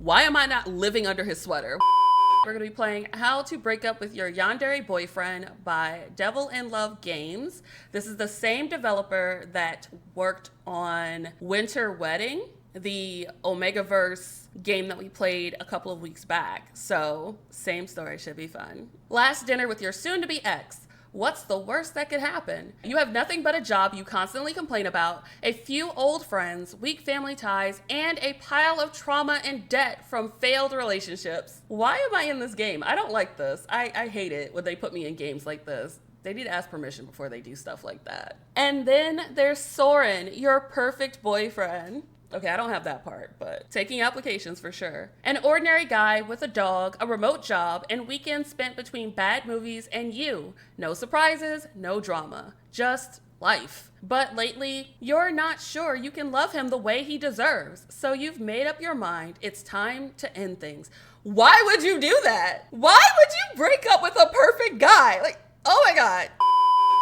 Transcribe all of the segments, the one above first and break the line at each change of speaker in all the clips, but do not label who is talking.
Why am I not living under his sweater? We're going to be playing How to Break Up with Your Yandere Boyfriend by Devil in Love Games. This is the same developer that worked on Winter Wedding, the Omegaverse game that we played a couple of weeks back. So, same story, should be fun. Last dinner with your soon-to-be ex. What's the worst that could happen? You have nothing but a job you constantly complain about, a few old friends, weak family ties, and a pile of trauma and debt from failed relationships. Why am I in this game? I don't like this. I hate it when they put me in games like this. They need to ask permission before they do stuff like that. And then there's Soren, your perfect boyfriend. Okay, I don't have that part, but taking applications for sure. An ordinary guy with a dog, a remote job, and weekends spent between bad movies and you. No surprises, no drama, just life. But lately, you're not sure you can love him the way he deserves. So you've made up your mind. It's time to end things. Why would you do that? Why would you break up with a perfect guy? Like, oh my God.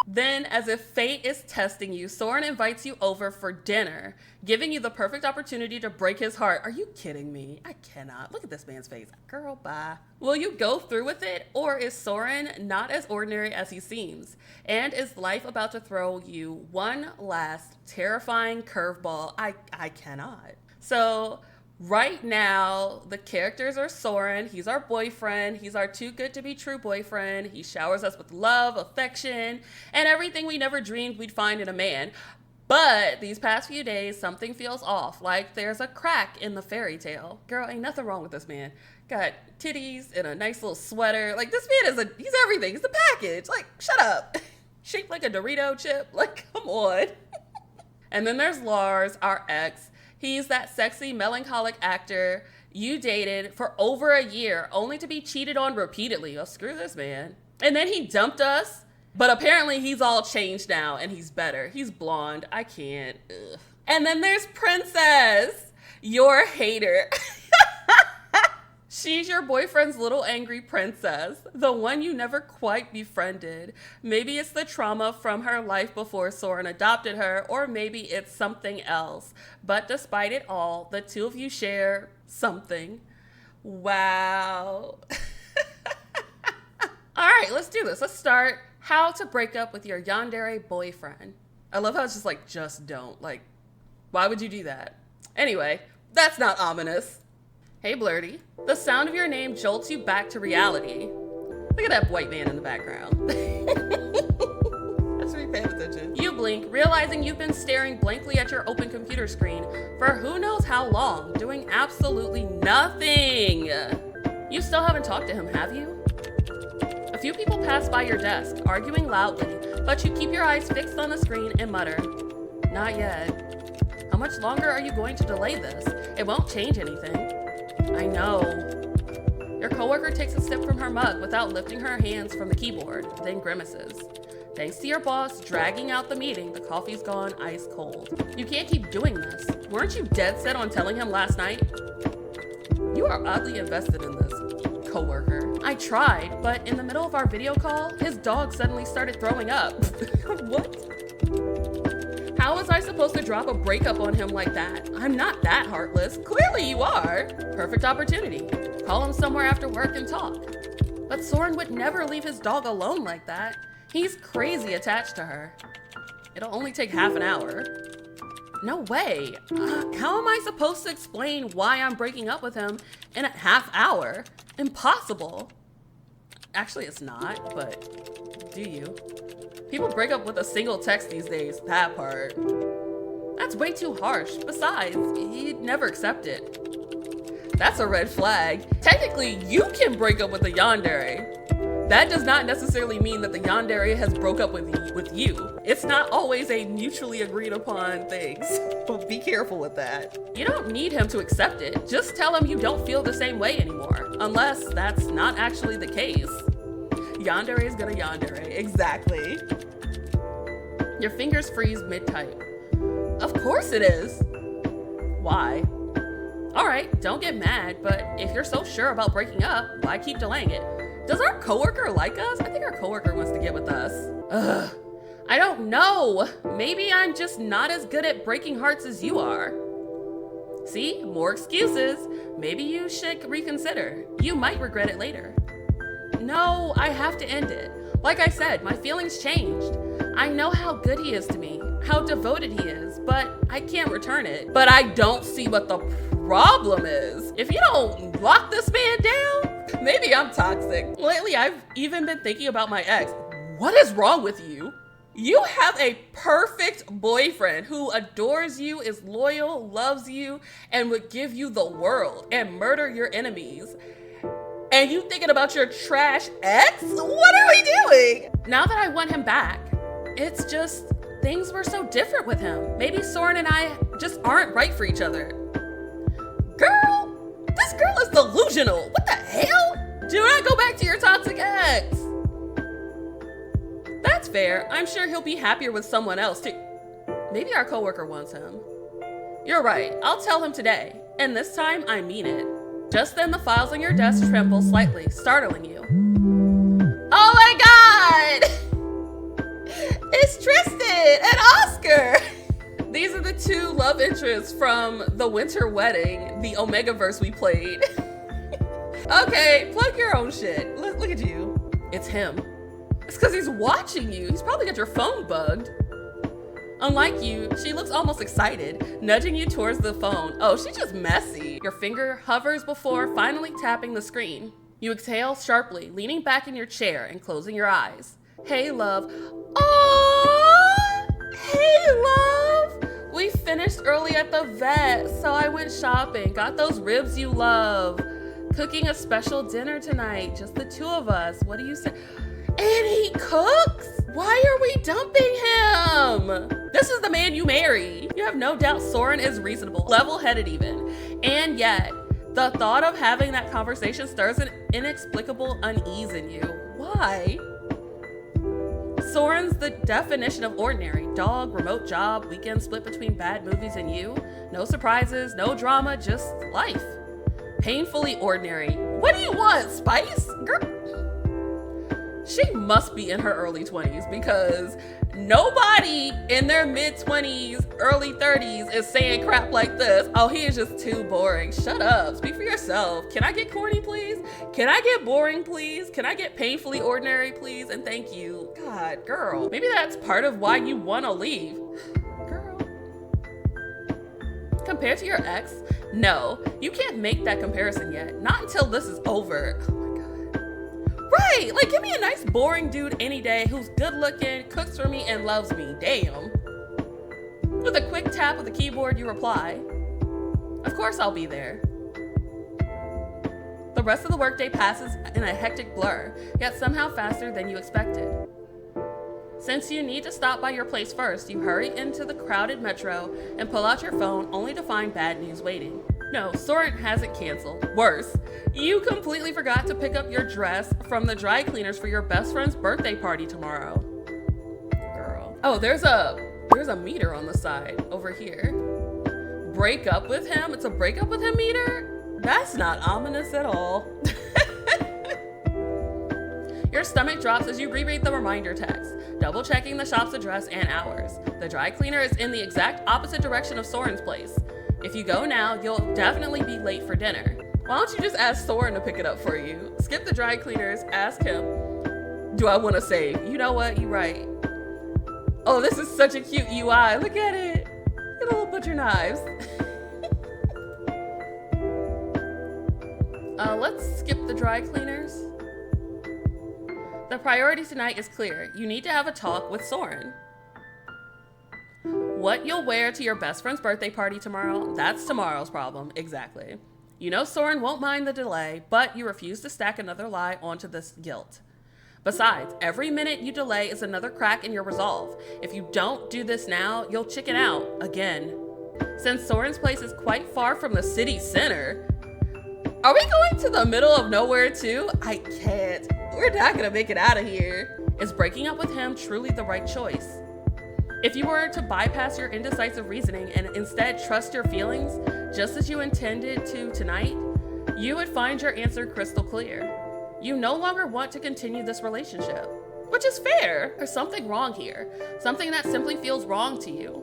Then, as if fate is testing you, Soren invites you over for dinner, giving you the perfect opportunity to break his heart. Are you kidding me? I cannot. Look at this man's face. Girl, bye. Will you go through with it, or is Soren not as ordinary as he seems? And is life about to throw you one last terrifying curveball? I cannot. So, right now, the characters are Soren. He's our boyfriend. He's our too good to be true boyfriend. He showers us with love, affection, and everything we never dreamed we'd find in a man. But these past few days, something feels off, like there's a crack in the fairy tale. Girl, ain't nothing wrong with this man. Got titties and a nice little sweater. Like, this man he's everything. He's a package. Like, shut up. Shaped like a Dorito chip. Like, come on. And then there's Lars, our ex. He's that sexy, melancholic actor you dated for over a year, only to be cheated on repeatedly. Oh, screw this man. And then he dumped us, but apparently he's all changed now and he's better. He's blonde. I can't. Ugh. And then there's Princess, your hater. She's your boyfriend's little angry princess, the one you never quite befriended. Maybe it's the trauma from her life before Soren adopted her, or maybe it's something else. But despite it all, the two of you share something. Wow. All right, let's do this. Let's start. How to break up with your yandere boyfriend. I love how it's just like, just don't. Like, why would you do that? Anyway, that's not ominous. Hey, Blurty. The sound of your name jolts you back to reality. Look at that white man in the background. That's where you're paying attention. You blink, realizing you've been staring blankly at your open computer screen for who knows how long, doing absolutely nothing. You still haven't talked to him, have you? A few people pass by your desk, arguing loudly, but you keep your eyes fixed on the screen and mutter, "Not yet." How much longer are you going to delay this? It won't change anything. I know. Your coworker takes a sip from her mug without lifting her hands from the keyboard, then grimaces. Thanks to your boss dragging out the meeting, the coffee's gone ice cold. You can't keep doing this. Weren't you dead set on telling him last night? You are oddly invested in this, coworker. I tried, but in the middle of our video call, his dog suddenly started throwing up. What? How was I supposed to drop a breakup on him like that? I'm not that heartless. Clearly you are. Perfect opportunity. Call him somewhere after work and talk. But Soren would never leave his dog alone like that. He's crazy attached to her. It'll only take half an hour. No way. How am I supposed to explain why I'm breaking up with him in a half hour? Impossible. Actually, it's not, but do you? People break up with a single text these days, that part. That's way too harsh. Besides, he'd never accept it. That's a red flag. Technically, you can break up with a yandere. That does not necessarily mean that the yandere has broke up with you. It's not always a mutually agreed upon thing. So be careful with that. You don't need him to accept it. Just tell him you don't feel the same way anymore. Unless that's not actually the case. Yandere is gonna yandere. Exactly. Your fingers freeze mid-type. Of course it is. Why? All right, don't get mad, but if you're so sure about breaking up, why keep delaying it? Does our coworker like us? I think our coworker wants to get with us. Ugh. I don't know. Maybe I'm just not as good at breaking hearts as you are. See, more excuses. Maybe you should reconsider. You might regret it later. No, I have to end it. Like I said, my feelings changed. I know how good he is to me, how devoted he is, but I can't return it. But I don't see what the problem is. If you don't lock this man down, maybe I'm toxic. Lately, I've even been thinking about my ex. What is wrong with you? You have a perfect boyfriend who adores you, is loyal, loves you, and would give you the world and murder your enemies. And you thinking about your trash ex? What are we doing? Now that I want him back, it's just things were so different with him. Maybe Soren and I just aren't right for each other. Girl, this girl is delusional. What the hell? Do not go back to your toxic ex. That's fair. I'm sure he'll be happier with someone else too. Maybe our coworker wants him. You're right. I'll tell him today. And this time, I mean it. Just then, the files on your desk tremble slightly, startling you. Oh my God! It's Tristan and Oscar! These are the two love interests from the Winter Wedding, the Omegaverse we played. Okay, plug your own shit. Look at you. It's him. It's because he's watching you. He's probably got your phone bugged. Unlike you, she looks almost excited, nudging you towards the phone. Oh, she's just messy. Your finger hovers before finally tapping the screen. You exhale sharply, leaning back in your chair and closing your eyes. Hey, love. Oh, hey, love. We finished early at the vet, so I went shopping. Got those ribs you love. Cooking a special dinner tonight, just the two of us. What do you say? And he cooks? Why are we dumping him? This is the man you marry. You have no doubt Soren is reasonable, level-headed even. And yet, the thought of having that conversation stirs an inexplicable unease in you. Why? Soren's the definition of ordinary. Dog, remote job, weekend split between bad movies and you. No surprises, no drama, just life. Painfully ordinary. What do you want, Spice? Girl. She must be in her early 20s because nobody in their mid-20s, early 30s is saying crap like this. Oh, he is just too boring. Shut up. Speak for yourself. Can I get corny, please? Can I get boring, please? Can I get painfully ordinary, please? And thank you. God, girl. Maybe that's part of why you want to leave. Girl. Compared to your ex? No, you can't make that comparison yet. Not until this is over. Right, like give me a nice boring dude any day who's good looking, cooks for me, and loves me. Damn. With a quick tap of the keyboard, you reply, of course I'll be there. The rest of the workday passes in a hectic blur, yet somehow faster than you expected. Since you need to stop by your place first, you hurry into the crowded metro and pull out your phone only to find bad news waiting. No, Soren hasn't canceled. Worse, you completely forgot to pick up your dress from the dry cleaners for your best friend's birthday party tomorrow. Girl. Oh, there's a meter on the side over here. Break up with him? It's a break up with him meter? That's not ominous at all. Your stomach drops as you reread the reminder text, double checking the shop's address and hours. The dry cleaner is in the exact opposite direction of Soren's place. If you go now, you'll definitely be late for dinner. Why don't you just ask Soren to pick it up for you? Skip the dry cleaners, ask him, do I want to save? You know what? You're right. Oh, this is such a cute UI. Look at it. Get a little butcher knives. Let's skip the dry cleaners. The priority tonight is clear. You need to have a talk with Soren. What you'll wear to your best friend's birthday party tomorrow, that's tomorrow's problem. Exactly. You know Soren won't mind the delay, but you refuse to stack another lie onto this guilt. Besides, every minute you delay is another crack in your resolve. If you don't do this now, you'll chicken out again. Since Soren's place is quite far from the city center, are we going to the middle of nowhere too? I can't. We're not gonna make it out of here. Is breaking up with him truly the right choice? If you were to bypass your indecisive reasoning and instead trust your feelings, just as you intended to tonight, you would find your answer crystal clear. You no longer want to continue this relationship, which is fair. There's something wrong here, something that simply feels wrong to you.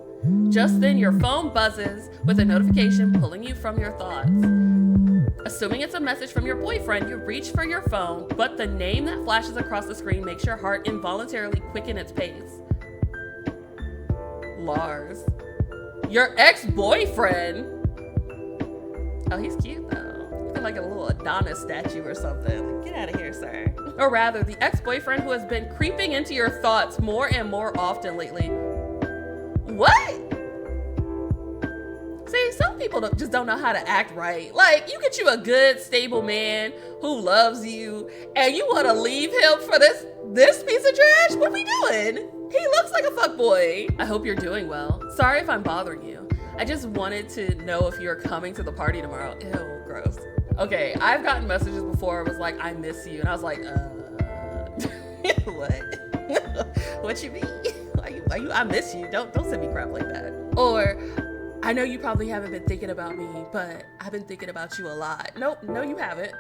Just then, your phone buzzes with a notification pulling you from your thoughts. Assuming it's a message from your boyfriend, you reach for your phone, but the name that flashes across the screen makes your heart involuntarily quicken its pace. Lars. Your ex-boyfriend? Oh, he's cute though. Looking like a little Adonis statue or something. Like, get out of here, sir. Or rather, the ex-boyfriend who has been creeping into your thoughts more and more often lately. What? See, some people just don't know how to act right. Like, you get you a good, stable man who loves you, and you want to leave him for this piece of trash? What are we doing? He looks like a fuckboy. I hope you're doing well. Sorry if I'm bothering you. I just wanted to know if you're coming to the party tomorrow. Ew, gross. Okay, I've gotten messages before. It was like, I miss you. And I was like, what? What you mean? Why you, I miss you. Don't send me crap like that. Or, I know you probably haven't been thinking about me, but I've been thinking about you a lot. Nope, no you haven't.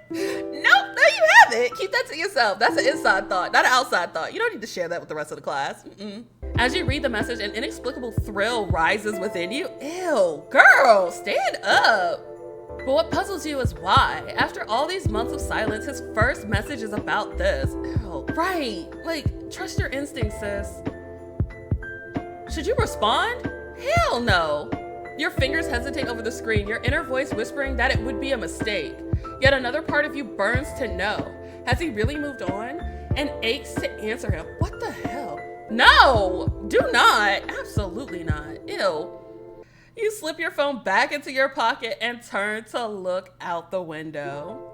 Nope, no you haven't. Keep that to yourself. That's an inside thought, not an outside thought. You don't need to share that with the rest of the class. As you read the message, an inexplicable thrill rises within you. Ew, girl, stand up. But what puzzles you is why, after all these months of silence, his first message is about this. Ew, right, like, trust your instincts, sis. Should you respond? Hell no. Your fingers hesitate over the screen, your inner voice whispering that it would be a mistake. Yet another part of you burns to know. Has he really moved on? And aches to answer him. What the hell? No, do not. Absolutely not. Ew. You slip your phone back into your pocket and turn to look out the window.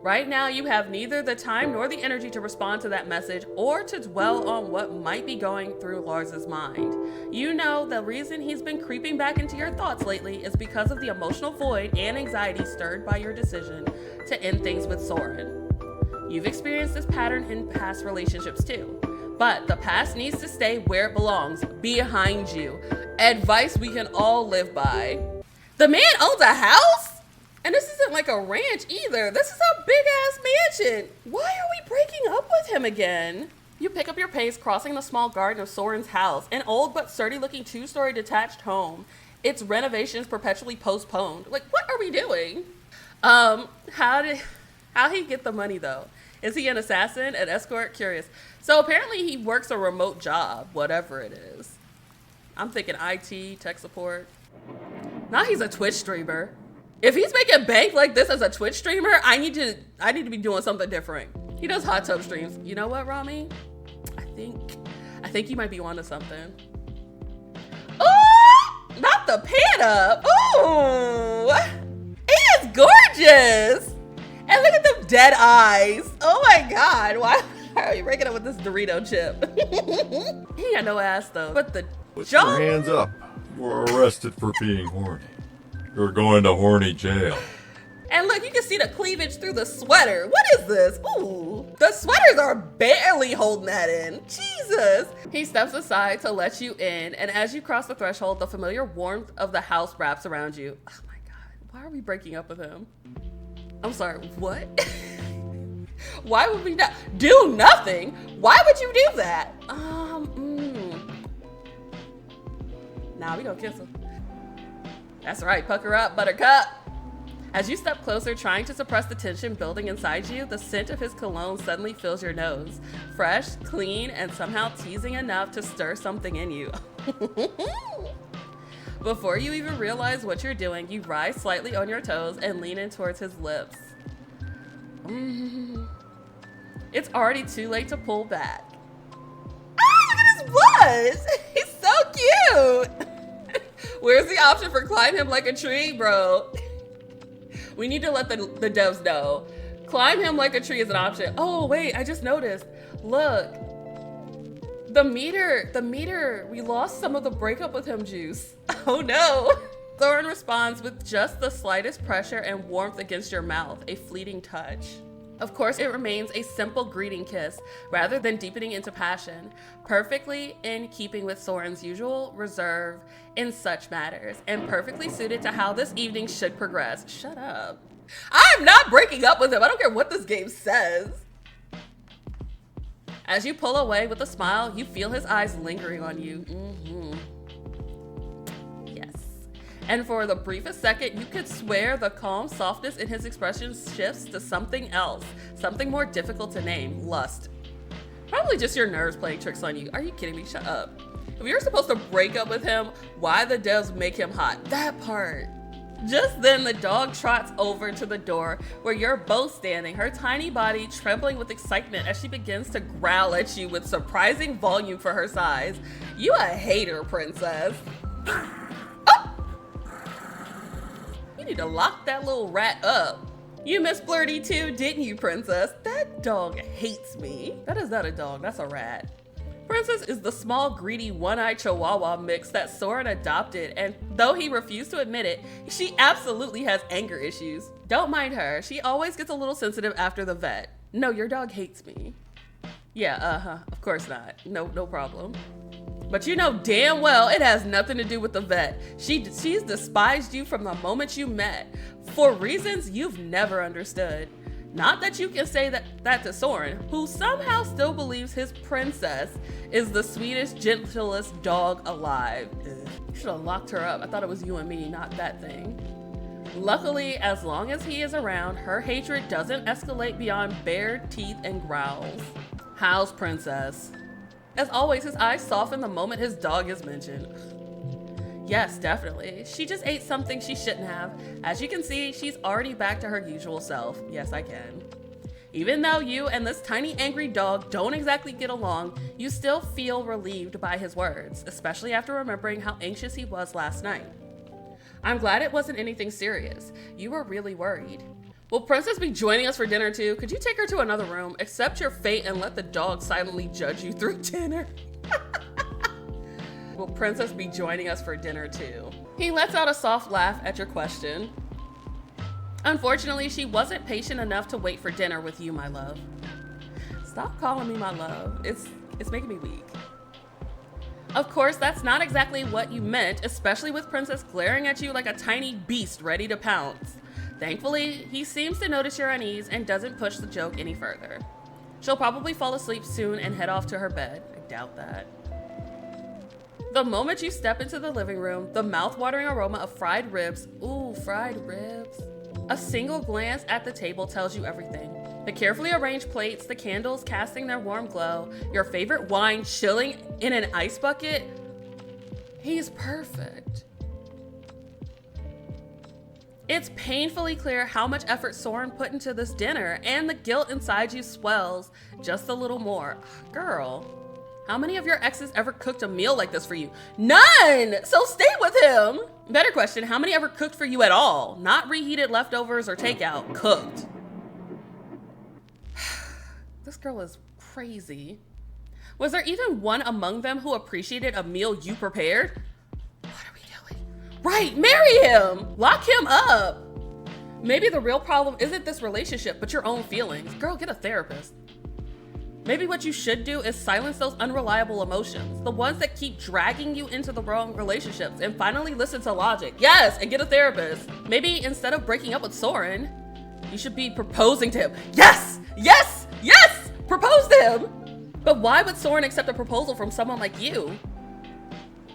Right now, you have neither the time nor the energy to respond to that message or to dwell on what might be going through Lars's mind. You know the reason he's been creeping back into your thoughts lately is because of the emotional void and anxiety stirred by your decision to end things with Soren. You've experienced this pattern in past relationships too, but the past needs to stay where it belongs, behind you. Advice we can all live by. The man owns a house? And this isn't like a ranch either. This is a big ass mansion. Why are we breaking up with him again? You pick up your pace, crossing the small garden of Soren's house, an old but sturdy looking 2-story detached home. Its renovations perpetually postponed. Like, what are we doing? How he get the money though? Is he an assassin, an escort? Curious. So apparently he works a remote job, whatever it is. I'm thinking IT, tech support. Now he's a Twitch streamer. If he's making bank like this as a Twitch streamer, I need to be doing something different. He does hot tub streams. You know what, Rami? I think you might be onto something. Oh, not the pan up. Ooh, it is gorgeous. And look at them dead eyes. Oh my God, why are you breaking up with this Dorito chip? He got no ass though, but the
Put
jaw.
your hands up. You're arrested for being horny. You're going to horny jail.
And look, you can see the cleavage through the sweater. What is this? Ooh, the sweaters are barely holding that in. Jesus. He steps aside to let you in, and as you cross the threshold, the familiar warmth of the house wraps around you. Oh my God, why are we breaking up with him? I'm sorry, what? Why would we not do nothing? Why would you do that? Nah, we gonna kiss him. That's right, pucker up, buttercup. As you step closer, trying to suppress the tension building inside you, the scent of his cologne suddenly fills your nose. Fresh, clean, and somehow teasing enough to stir something in you. Before you even realize what you're doing, you rise slightly on your toes and lean in towards his lips. It's already too late to pull back. Ah, look at his blush! He's so cute! Where's the option for climb him like a tree, bro? We need to let the devs know. Climb him like a tree is an option. Oh, wait, I just noticed. Look. The meter, we lost some of the breakup with him juice. Oh no. Soren responds with just the slightest pressure and warmth against your mouth, a fleeting touch. Of course, it remains a simple greeting kiss rather than deepening into passion, perfectly in keeping with Soren's usual reserve in such matters, and perfectly suited to how this evening should progress. Shut up. I'm not breaking up with him. I don't care what this game says. As you pull away with a smile, you feel his eyes lingering on you. Yes. And for the briefest second, you could swear the calm softness in his expression shifts to something else, something more difficult to name, lust. Probably just your nerves playing tricks on you. Are you kidding me? Shut up. If you're supposed to break up with him, why the devs make him hot? That part. Just then, the dog trots over to the door where you're both standing, her tiny body trembling with excitement as she begins to growl at you with surprising volume for her size. You a hater, princess. Oh! You need to lock that little rat up. You miss Flirty too, didn't you, princess? That dog hates me. That is not a dog, that's a rat. Princess is the small, greedy, one-eyed chihuahua mix that Soren adopted, and though he refused to admit it, she absolutely has anger issues. Don't mind her, she always gets a little sensitive after the vet. No, your dog hates me. Yeah, of course not. No problem. But you know damn well it has nothing to do with the vet. She's despised you from the moment you met, for reasons you've never understood. Not that you can say that to Soren, who somehow still believes his princess is the sweetest, gentlest dog alive. Ugh. You should have locked her up. I thought it was you and me, not that thing. Luckily, as long as he is around, her hatred doesn't escalate beyond bared teeth and growls. How's princess? As always, his eyes soften the moment his dog is mentioned. Yes, definitely. She just ate something she shouldn't have. As you can see, she's already back to her usual self. Yes, I can. Even though you and this tiny angry dog don't exactly get along, you still feel relieved by his words, especially after remembering how anxious he was last night. I'm glad it wasn't anything serious. You were really worried. Will Princess be joining us for dinner too? Could you take her to another room, accept your fate, and let the dog silently judge you through dinner? Will Princess be joining us for dinner too? He lets out a soft laugh at your question. Unfortunately, she wasn't patient enough to wait for dinner with you, my love. Stop calling me my love. It's making me weak. Of course, that's not exactly what you meant, especially with Princess glaring at you like a tiny beast ready to pounce. Thankfully, he seems to notice your unease and doesn't push the joke any further. She'll probably fall asleep soon and head off to her bed. I doubt that. The moment you step into the living room, the mouth-watering aroma of fried ribs, ooh, fried ribs. A single glance at the table tells you everything. The carefully arranged plates, the candles casting their warm glow, your favorite wine chilling in an ice bucket. He's perfect. It's painfully clear how much effort Soren put into this dinner, and the guilt inside you swells just a little more. Girl. How many of your exes ever cooked a meal like this for you? None! So stay with him! Better question, how many ever cooked for you at all? Not reheated leftovers or takeout, cooked. This girl is crazy. Was there even one among them who appreciated a meal you prepared? What are we doing? Right, marry him! Lock him up! Maybe the real problem isn't this relationship, but your own feelings. Girl, get a therapist. Maybe what you should do is silence those unreliable emotions, the ones that keep dragging you into the wrong relationships, and finally listen to logic. Yes, and get a therapist. Maybe instead of breaking up with Soren, you should be proposing to him. Yes, yes, yes, propose to him. But why would Soren accept a proposal from someone like you?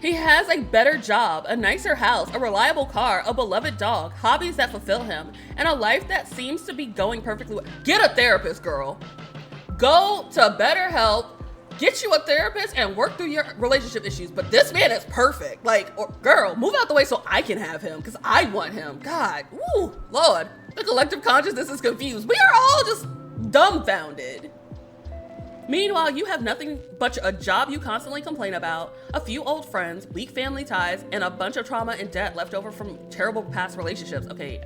He has a better job, a nicer house, a reliable car, a beloved dog, hobbies that fulfill him, and a life that seems to be going perfectly well. Get a therapist, girl. Go to BetterHelp, get you a therapist, and work through your relationship issues. But this man is perfect. Like, girl, move out the way so I can have him, because I want him. God, woo, Lord. The collective consciousness is confused. We are all just dumbfounded. Meanwhile, you have nothing but a job you constantly complain about, a few old friends, weak family ties, and a bunch of trauma and debt left over from terrible past relationships. Okay.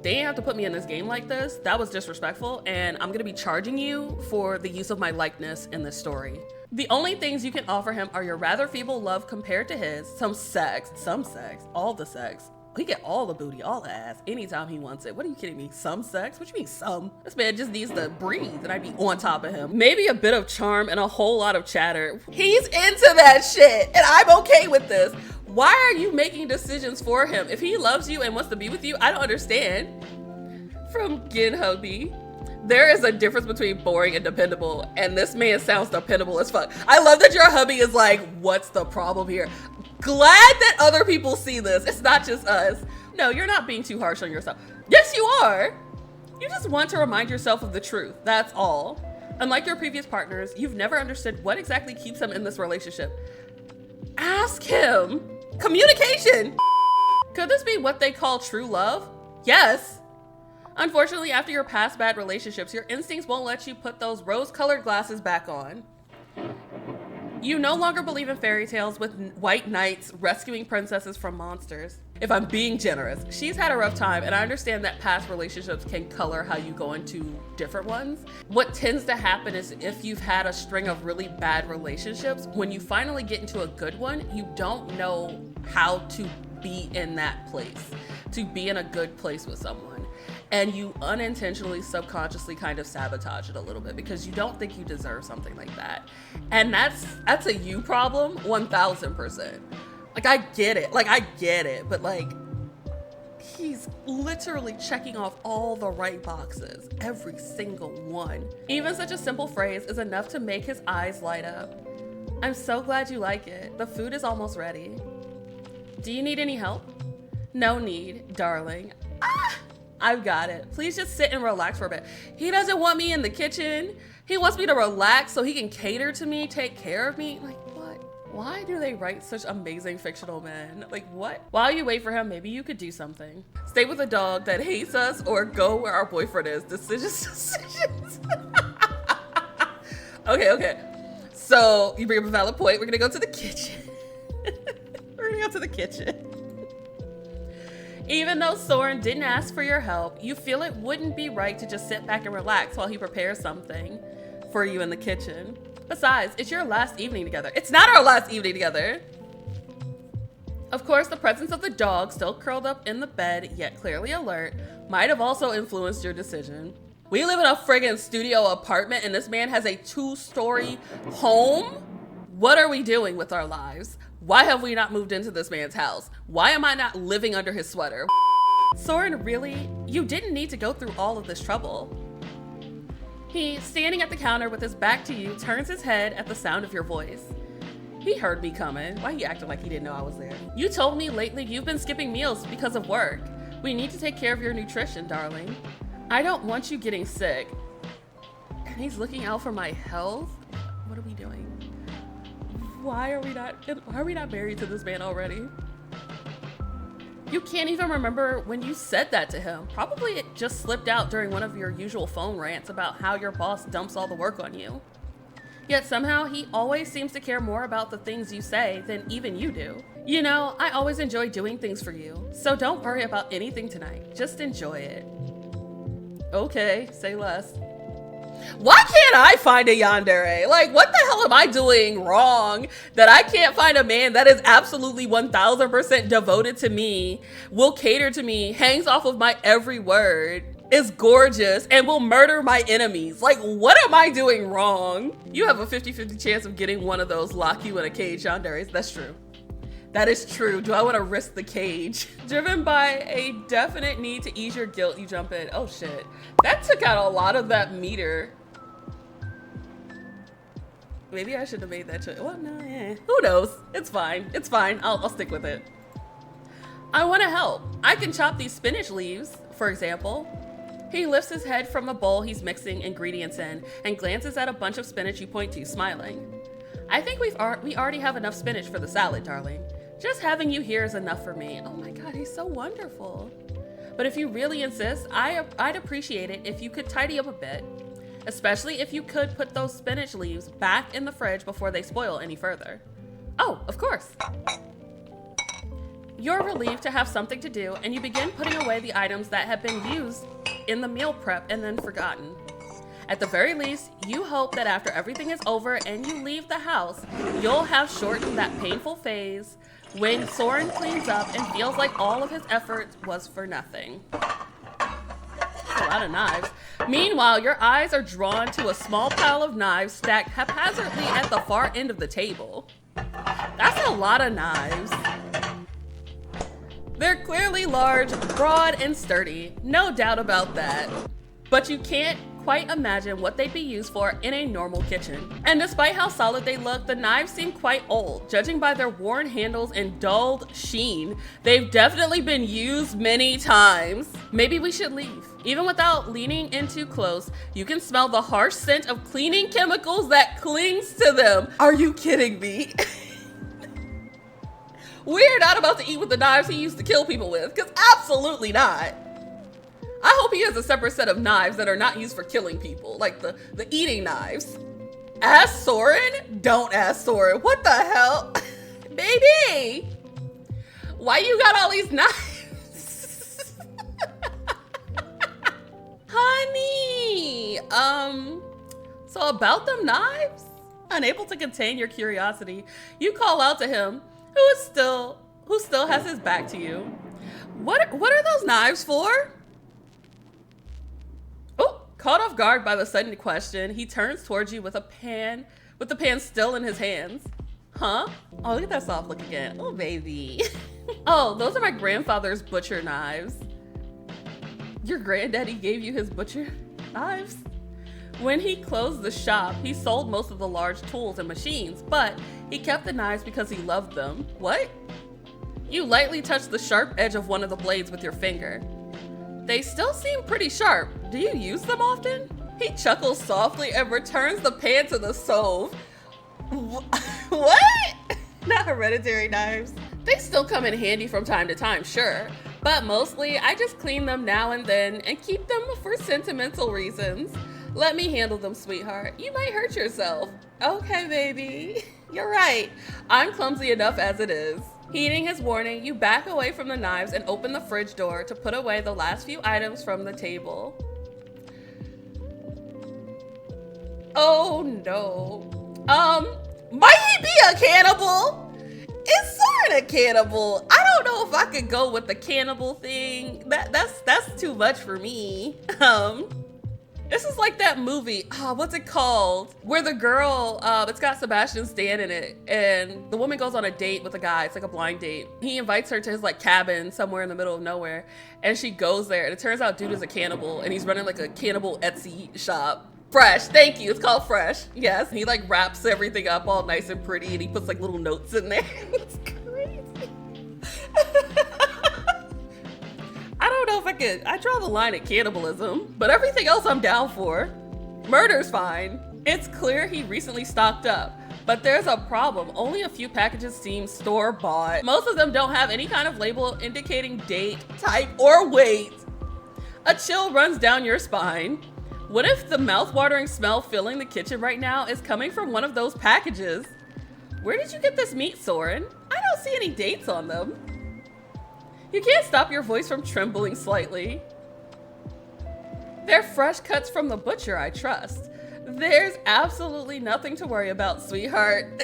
They didn't have to put me in this game like this. That was disrespectful, and I'm gonna be charging you for the use of my likeness in this story. The only things you can offer him are your rather feeble love compared to his, some sex, all the sex. He get all the booty, all the ass, anytime he wants it. What are you kidding me? Some sex? What you mean some? This man just needs to breathe and I'd be on top of him. Maybe a bit of charm and a whole lot of chatter. He's into that shit, and I'm okay with this. Why are you making decisions for him? If he loves you and wants to be with you, I don't understand. From Gin Hobie. There is a difference between boring and dependable, and this man sounds dependable as fuck. I love that your hubby is like, what's the problem here? Glad that other people see this. It's not just us. No, you're not being too harsh on yourself. Yes, you are. You just want to remind yourself of the truth. That's all. Unlike your previous partners, you've never understood what exactly keeps him in this relationship. Ask him. Communication. Could this be what they call true love? Yes. Unfortunately, after your past bad relationships, your instincts won't let you put those rose-colored glasses back on. You no longer believe in fairy tales with white knights rescuing princesses from monsters. If I'm being generous, she's had a rough time, and I understand that past relationships can color how you go into different ones. What tends to happen is if you've had a string of really bad relationships, when you finally get into a good one, you don't know how to be in that place, to be in a good place with someone. And you unintentionally, subconsciously kind of sabotage it a little bit because you don't think you deserve something like that. And that's a you problem, 1000%. Like, I get it, but like, he's literally checking off all the right boxes, every single one. Even such a simple phrase is enough to make his eyes light up. I'm so glad you like it. The food is almost ready. Do you need any help? No need, darling. I've got it. Please just sit and relax for a bit. He doesn't want me in the kitchen. He wants me to relax so he can cater to me, take care of me. Like, what? Why do they write such amazing fictional men? Like, what? While you wait for him, maybe you could do something. Stay with a dog that hates us or go where our boyfriend is. Decisions. Okay. So you bring up a valid point. We're gonna go to the kitchen. Even though Soren didn't ask for your help, you feel it wouldn't be right to just sit back and relax while he prepares something for you in the kitchen. Besides, it's your last evening together. It's not our last evening together. Of course, the presence of the dog, still curled up in the bed, yet clearly alert, might have also influenced your decision. We live in a friggin' studio apartment and this man has a 2-story home? What are we doing with our lives? Why have we not moved into this man's house? Why am I not living under his sweater? Soren, really? You didn't need to go through all of this trouble. He, standing at the counter with his back to you, turns his head at the sound of your voice. He heard me coming. Why he acting like he didn't know I was there? You told me lately you've been skipping meals because of work. We need to take care of your nutrition, darling. I don't want you getting sick. And he's looking out for my health? What are we doing? Why are we not married to this man already? You can't even remember when you said that to him. Probably it just slipped out during one of your usual phone rants about how your boss dumps all the work on you. Yet somehow he always seems to care more about the things you say than even you do. You know, I always enjoy doing things for you, so don't worry about anything tonight. Just enjoy it. Okay, say less. Why can't I find a yandere? Like, what the hell am I doing wrong that I can't find a man that is absolutely 1000% devoted to me, will cater to me, hangs off of my every word, is gorgeous, and will murder my enemies? Like, what am I doing wrong? You have a 50-50 chance of getting one of those lock you in a cage yanderes. That's true. That is true. Do I want to risk the cage? Driven by a definite need to ease your guilt, you jump in. Oh shit. That took out a lot of that meter. Maybe I should have made that choice. Well, no, yeah. Who knows? It's fine. It's fine. I'll stick with it. I want to help. I can chop these spinach leaves, for example. He lifts his head from the bowl he's mixing ingredients in and glances at a bunch of spinach you point to, smiling. I think we already have enough spinach for the salad, darling. Just having you here is enough for me. Oh my God, he's so wonderful. But if you really insist, I'd appreciate it if you could tidy up a bit. Especially if you could put those spinach leaves back in the fridge before they spoil any further. Oh, of course. You're relieved to have something to do, and you begin putting away the items that have been used in the meal prep and then forgotten. At the very least, you hope that after everything is over and you leave the house, you'll have shortened that painful phase when Soren cleans up and feels like all of his effort was for nothing. A lot of knives. Meanwhile, your eyes are drawn to a small pile of knives stacked haphazardly at the far end of the table. That's a lot of knives. They're clearly large, broad, and sturdy. No doubt about that. But you can't quite imagine what they'd be used for in a normal kitchen. And despite how solid they look, the knives seem quite old. Judging by their worn handles and dulled sheen, they've definitely been used many times. Maybe we should leave. Even without leaning in too close, you can smell the harsh scent of cleaning chemicals that clings to them. Are you kidding me? We're not about to eat with the knives he used to kill people with, because absolutely not. I hope he has a separate set of knives that are not used for killing people, like the eating knives. Ask Soren? Don't ask Soren. What the hell? Baby! Why you got all these knives? Honey! So about them knives? Unable to contain your curiosity, you call out to him, who still has his back to you. What are those knives for? Oh, caught off guard by the sudden question, he turns towards you with the pan still in his hands. Huh? Oh, look at that soft look again. Oh, baby. Oh, those are my grandfather's butcher knives. Your granddaddy gave you his butcher knives? When he closed the shop, he sold most of the large tools and machines, but he kept the knives because he loved them. What? You lightly touch the sharp edge of one of the blades with your finger. They still seem pretty sharp. Do you use them often? He chuckles softly and returns the pan to the stove. What? Not hereditary knives. They still come in handy from time to time, sure, but mostly I just clean them now and then and keep them for sentimental reasons. Let me handle them, sweetheart. You might hurt yourself. Okay, baby. You're right. I'm clumsy enough as it is. Heeding his warning, you back away from the knives and open the fridge door to put away the last few items from the table. Oh no. Might he be a cannibal? Is Soren a cannibal? I don't know if I could go with the cannibal thing. That's too much for me. This is like that movie, what's it called? Where the girl, it's got Sebastian Stan in it, and the woman goes on a date with a guy. It's like a blind date. He invites her to his like cabin somewhere in the middle of nowhere, and she goes there, and it turns out dude is a cannibal, and he's running like a cannibal Etsy shop. Fresh, thank you, it's called Fresh. Yes, and he like wraps everything up all nice and pretty, and he puts like little notes in there. It's crazy. I don't know if I draw the line at cannibalism, but everything else I'm down for. Murder's fine. It's clear he recently stocked up, but there's a problem. Only a few packages seem store-bought. Most of them don't have any kind of label indicating date, type, or weight. A chill runs down your spine. What if the mouth-watering smell filling the kitchen right now is coming from one of those packages? Where did you get this meat, Soren? I don't see any dates on them. You can't stop your voice from trembling slightly. They're fresh cuts from the butcher, I trust. There's absolutely nothing to worry about, sweetheart.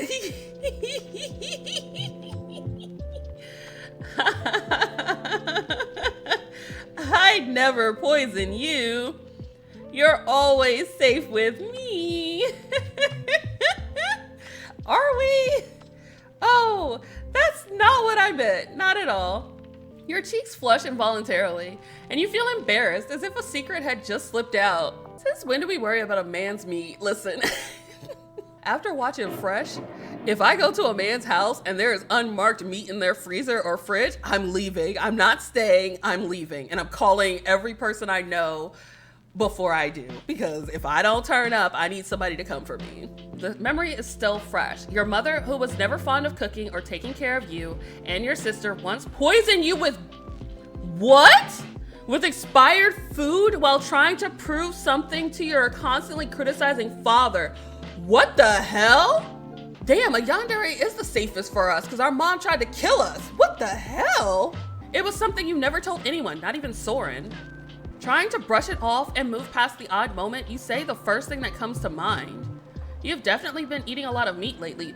I'd never poison you. You're always safe with me. Are we? Oh, that's not what I meant. Not at all. Your cheeks flush involuntarily, and you feel embarrassed as if a secret had just slipped out. Since when do we worry about a man's meat? Listen, after watching Fresh, if I go to a man's house and there is unmarked meat in their freezer or fridge, I'm leaving. I'm not staying, I'm leaving. And I'm calling every person I know before I do, because if I don't turn up, I need somebody to come for me. The memory is still fresh. Your mother, who was never fond of cooking or taking care of you, and your sister once poisoned you with what? With expired food while trying to prove something to your constantly criticizing father. What the hell? Damn, a yandere is the safest for us because our mom tried to kill us. What the hell? It was something you never told anyone, not even Soren. Trying to brush it off and move past the odd moment, you say the first thing that comes to mind. You've definitely been eating a lot of meat lately.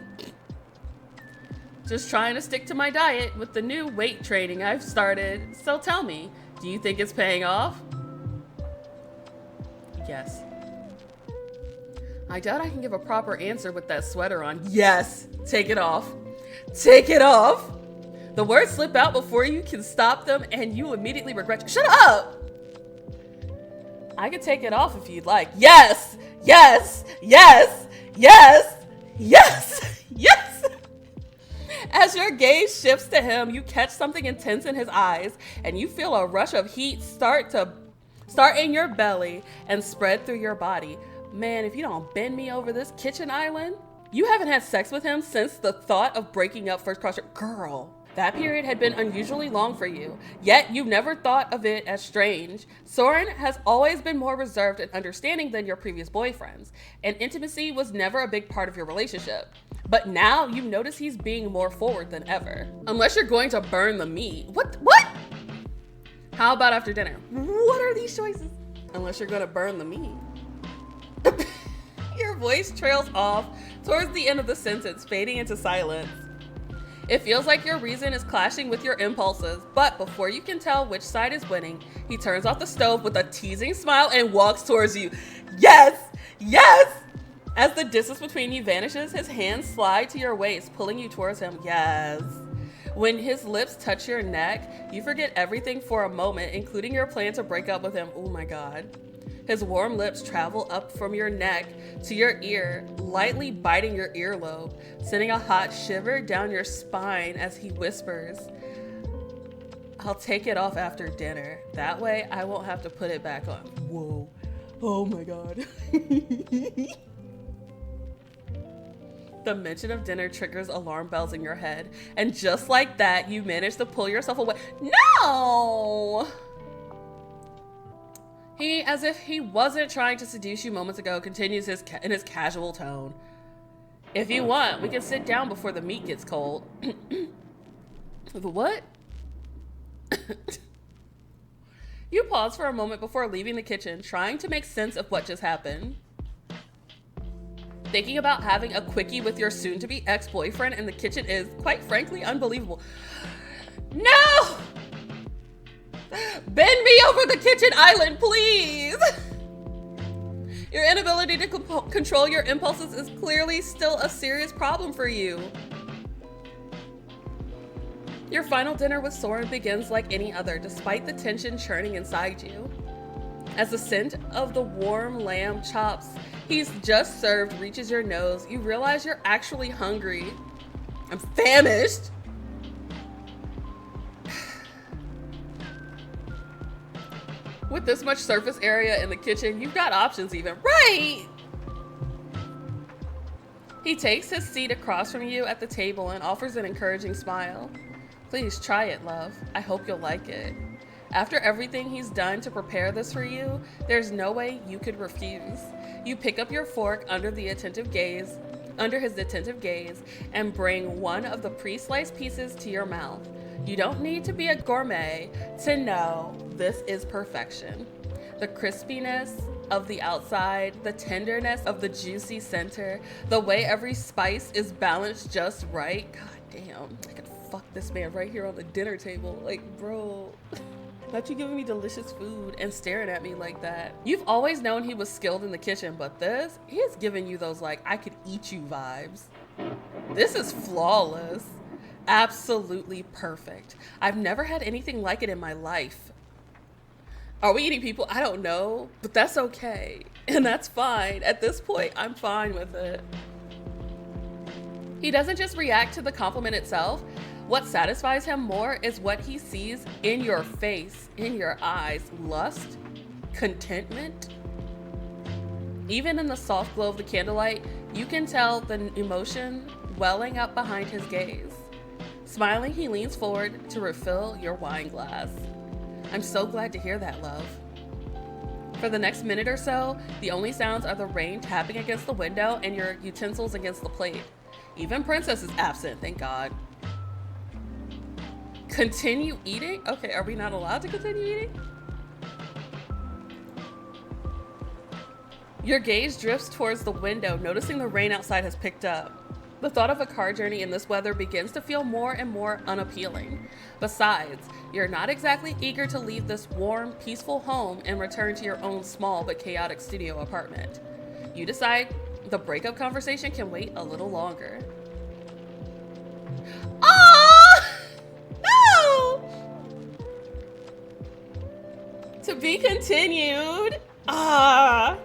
Just trying to stick to my diet with the new weight training I've started. So tell me, do you think it's paying off? Yes. I doubt I can give a proper answer with that sweater on. Yes, take it off. Take it off. The words slip out before you can stop them and you immediately regret. Shut up! I could take it off if you'd like. Yes, yes, yes, yes, yes, yes. As your gaze shifts to him, you catch something intense in his eyes, and you feel a rush of heat start in your belly and spread through your body. Man, if you don't bend me over this kitchen island. You haven't had sex with him since the thought of breaking up first crossed your girl. That period had been unusually long for you, yet you've never thought of it as strange. Soren has always been more reserved and understanding than your previous boyfriends, and intimacy was never a big part of your relationship. But now you notice he's being more forward than ever. Unless you're going to burn the meat. What? How about after dinner? What are these choices? Unless you're gonna burn the meat. Your voice trails off towards the end of the sentence, fading into silence. It feels like your reason is clashing with your impulses, but before you can tell which side is winning, he turns off the stove with a teasing smile and walks towards you. Yes! Yes! As the distance between you vanishes, his hands slide to your waist, pulling you towards him. Yes. When his lips touch your neck, you forget everything for a moment, including your plan to break up with him. Oh my God. His warm lips travel up from your neck to your ear, lightly biting your earlobe, sending a hot shiver down your spine as he whispers, I'll take it off after dinner. That way I won't have to put it back on. Whoa. Oh my God. The mention of dinner triggers alarm bells in your head, and just like that, you manage to pull yourself away. No! He, as if he wasn't trying to seduce you moments ago, continues in his casual tone. If you want, we can sit down before the meat gets cold. What? You pause for a moment before leaving the kitchen, trying to make sense of what just happened. Thinking about having a quickie with your soon-to-be ex-boyfriend in the kitchen is, quite frankly, unbelievable. No! Bend me over the kitchen island, please! Your inability to control your impulses is clearly still a serious problem for you. Your final dinner with Soren begins like any other, despite the tension churning inside you. As the scent of the warm lamb chops he's just served reaches your nose, you realize you're actually hungry. I'm famished. With this much surface area in the kitchen, you've got options even. Right! He takes his seat across from you at the table and offers an encouraging smile. Please try it, love. I hope you'll like it. After everything he's done to prepare this for you, there's no way you could refuse. You pick up your fork under his attentive gaze, and bring one of the pre-sliced pieces to your mouth. You don't need to be a gourmet to know this is perfection. The crispiness of the outside, the tenderness of the juicy center, the way every spice is balanced just right. God damn, I could fuck this man right here on the dinner table. Like, bro, not you giving me delicious food and staring at me like that. You've always known he was skilled in the kitchen, but this, he's giving you those like, I could eat you vibes. This is flawless. Absolutely perfect. I've never had anything like it in my life. Are we eating people? I don't know, but that's okay. And that's fine. At this point, I'm fine with it. He doesn't just react to the compliment itself. What satisfies him more is what he sees in your face, in your eyes. Lust, contentment. Even in the soft glow of the candlelight, you can tell the emotion welling up behind his gaze. Smiling, he leans forward to refill your wine glass. I'm so glad to hear that, love. For the next minute or so, the only sounds are the rain tapping against the window and your utensils against the plate. Even Princess is absent, thank God. Continue eating? Okay, are we not allowed to continue eating? Your gaze drifts towards the window, noticing the rain outside has picked up. The thought of a car journey in this weather begins to feel more and more unappealing. Besides, you're not exactly eager to leave this warm, peaceful home and return to your own small but chaotic studio apartment. You decide the breakup conversation can wait a little longer. Oh! No! To be continued.
Ah.